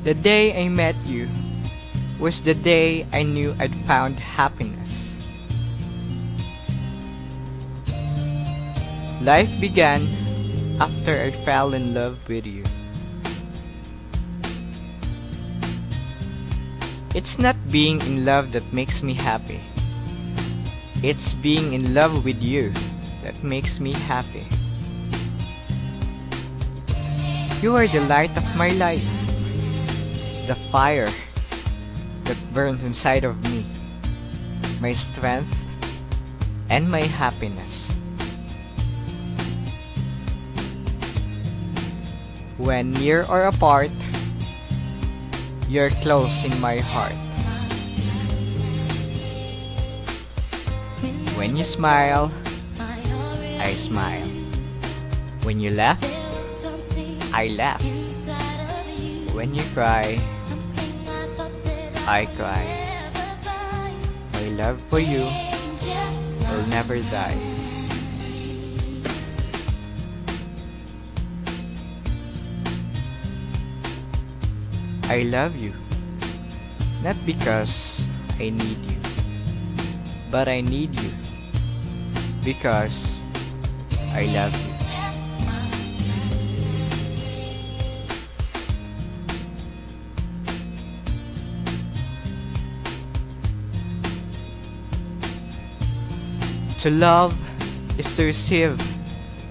The day I met you was the day I knew I'd found happiness. Life began after I fell in love with you. It's not being in love that makes me happy. It's being in love with you that makes me happy. You are the light of my life, the fire that burns inside of me, my strength and my happiness. When near or apart, you're close in my heart. When you smile, I smile. When you laugh, I laugh. When you cry, I cry. My love for you will never die. I love you, not because I need you, but I need you because I love you. To love is to receive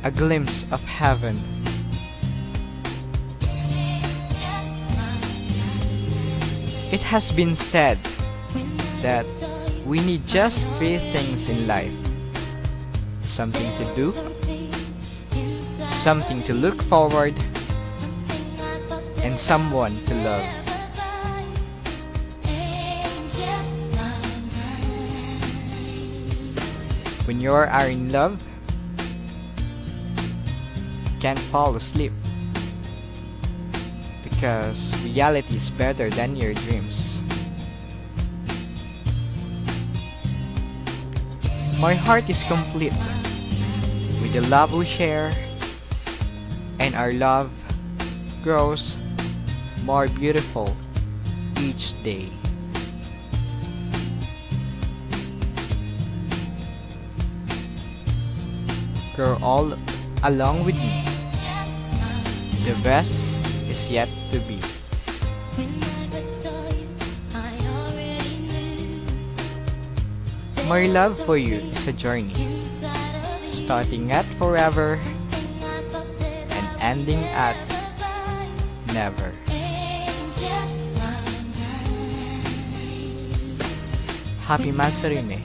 a glimpse of heaven. It has been said that we need just three things in life: something to do, something to look forward, and someone to love. When you are in love, you can't fall asleep because reality is better than your dreams. My heart is complete with the love we share, and our love grows more beautiful each day. Grow all along with me. The best is yet to be. My love for you is a journey, starting at forever and ending at never. Happy Mansarine.